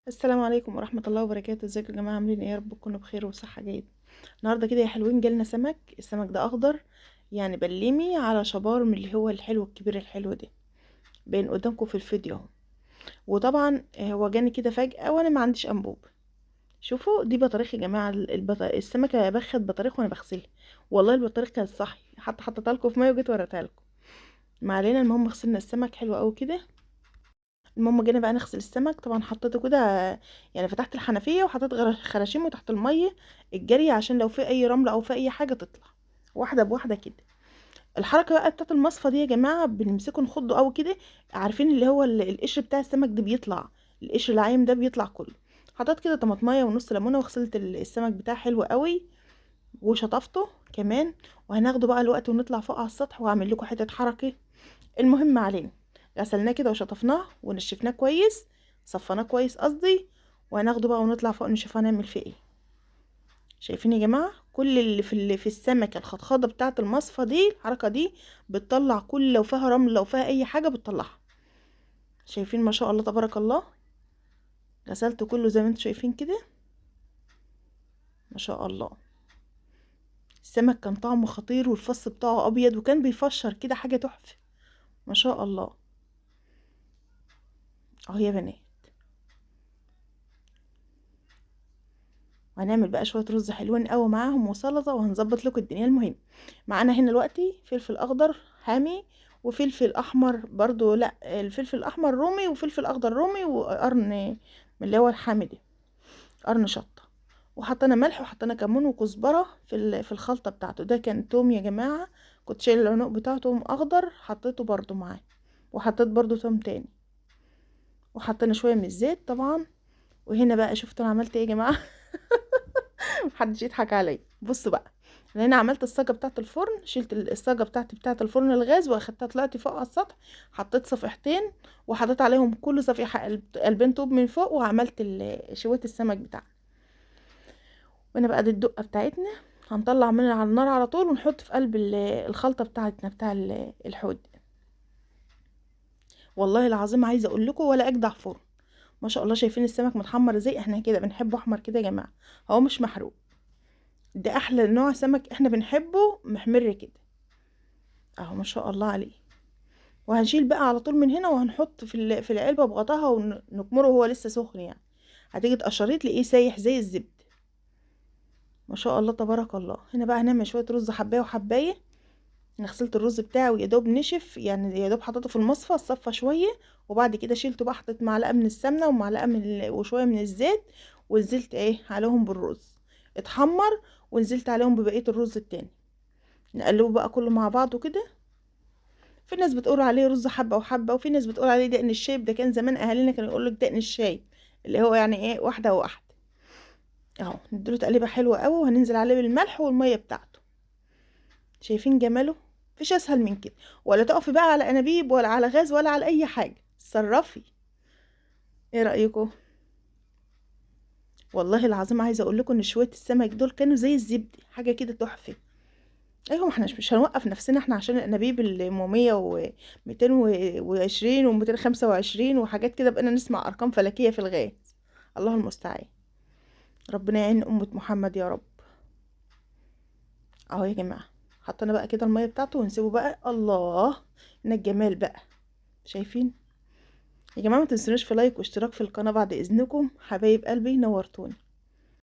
السلام عليكم ورحمة الله وبركاته. ازيكم يا جماعة؟ عاملين ايه؟ يا رب تكونوا بخير وصحة جيدة. النهاردة كده يا حلوين جالنا سمك. السمك ده اخضر، يعني بليمي على شبار من اللي هو الحلو الكبير الحلو ده، باين قدامكم في الفيديو اهو. وطبعا هو جاني كده فجأة وانا ما عنديش انبوب. شوفوا دي بطاريخ يا جماعة. السمكة بخت بطاريخ وانا بغسلها. والله البطاريخ كانت صحي، حتى حطيتها لكم في ميه وجيت وريتها لكم. ما علينا، المهم غسلنا السمك حلو قوي كده. المهم جينا بقى نغسل السمك، طبعا حطيته كده، يعني فتحت الحنفية وحطيت خراشيمه تحت المية الجارية عشان لو في اي رملة او في اي حاجة تطلع واحدة بواحدة كده. الحركة بقى بتاعت المصفى دي يا جماعة بنمسكه نخده قوي كده. عارفين اللي هو القشر بتاع السمك ده بيطلع، القشر العايم ده بيطلع كله. حطيت كده طماطمية ونص ليمونة وغسلت السمك بتاعه حلو قوي وشطفته كمان. وهناخده بقى الوقت ونطلع فوق على السطح واعمل لكم حتة حركة. المهم علينا، غسلناه كده وشطفناه ونشفناه كويس، صفناه كويس قصدي. وهناخده بقى ونطلع فوق نشوف هنعمل فيه ايه. شايفين يا جماعه كل اللي في السمكه الخضخضه بتاعه المصفى دي، الحركه دي بتطلع كل، لو فيها رمل لو فيها اي حاجه بتطلعها. شايفين ما شاء الله تبارك الله. غسلت كله زي ما انتم شايفين كده، ما شاء الله. السمك كان طعمه خطير والفص بتاعه ابيض وكان بيفشر كده، حاجه تحفه ما شاء الله. اهو يا بنات. وهنعمل بقى شويه رز حلوين قوي معاهم وسلطه وهنظبط لكم الدنيا. المهم معانا هنا دلوقتي فلفل اخضر حامي، وفلفل احمر برضو، لا الفلفل الاحمر رومي وفلفل اخضر رومي، وقرن من اللي هو الحامي ده، قرن شطه. وحطينا ملح وحطينا كمون وكزبره في الخلطه بتاعته. ده كان توم يا جماعه، كنت شايل العنق بتاعه توم اخضر حطيته برضو معاه، وحطيت برضو توم تاني، وحطينا شويه من الزيت طبعا. وهنا بقى شفتوا انا عملت ايه يا جماعه؟ محدش يضحك عليا. بصوا بقى، انا هنا عملت الصاجه بتاعه الفرن، شلت الصاجه بتاعتي بتاعه الفرن الغاز واخدتها طلعت فوق على السطح. حطيت صفيحتين وحطيت عليهم كل صفيحه قلبين طوب من فوق، وعملت شويه السمك بتاعنا. وهنا بقى دي الدقه بتاعتنا، هنطلع من على النار على طول ونحط في قلب الخلطه بتاعتنا بتاع الحوض. والله العظيم عايزه اقول لكم ولا اجدع فرن. ما شاء الله. شايفين السمك متحمر ازاي؟ احنا كده بنحبه احمر كده يا جماعه، هو مش محروق. ده احلى نوع سمك احنا بنحبه، محمر كده اهو ما شاء الله عليه. وهنشيل بقى على طول من هنا وهنحط في العلبه بغطاها ونكمره وهو لسه سخن يعني. هتيجي تقشريه تلاقيه سايح زي الزبد، ما شاء الله تبارك الله. هنا بقى هنعمل شويه رز حبايه وحبايه. انا غسلت الرز بتاعي ويا دوب نشف، يعني يا دوب حطيته في المصفى صفى شويه. وبعد كده شيلته بقى، حطيت معلقه من السمنه ومعلقه وشويه من الزيت، ونزلت ايه عليهم بالرز اتحمر، ونزلت عليهم ببقيه الرز التاني. نقلبه بقى كله مع بعضه كده. في ناس بتقول عليه رز حبة وحبة، وفي ناس بتقول عليه دقن الشايب. ده كان زمان اهالينا كانوا يقولوا لك دقن الشايب، اللي هو يعني ايه واحدة وواحدة. اهو نديله تقليبة حلوة قوي، وهننزل عليه بالملح والمية بتاعته. شايفين جماله؟ مفيش اسهل من كده. ولا تقفي بقى على انابيب ولا على غاز ولا على اي حاجة، صرفي. ايه رأيكم؟ والله العظيم عايزة اقول لكم ان شوية السمك دول كانوا زي الزبد، حاجة كده تحفة. ايوه، ما احنا مش هنوقف نفسنا احنا عشان الانابيب اللي 100 و 220 و 225 وحاجات كده، بقينا نسمع ارقام فلكيه في الغاز. الله المستعان. ربنا يعين امه محمد يا رب. اهو يا جماعه، حطينا بقى كده الميه بتاعته ونسيبه بقى. الله، من الجمال بقى. شايفين يا جماعه؟ ما تنسونوش في لايك واشتراك في القناه بعد اذنكم، حبايب قلبي نورتوني.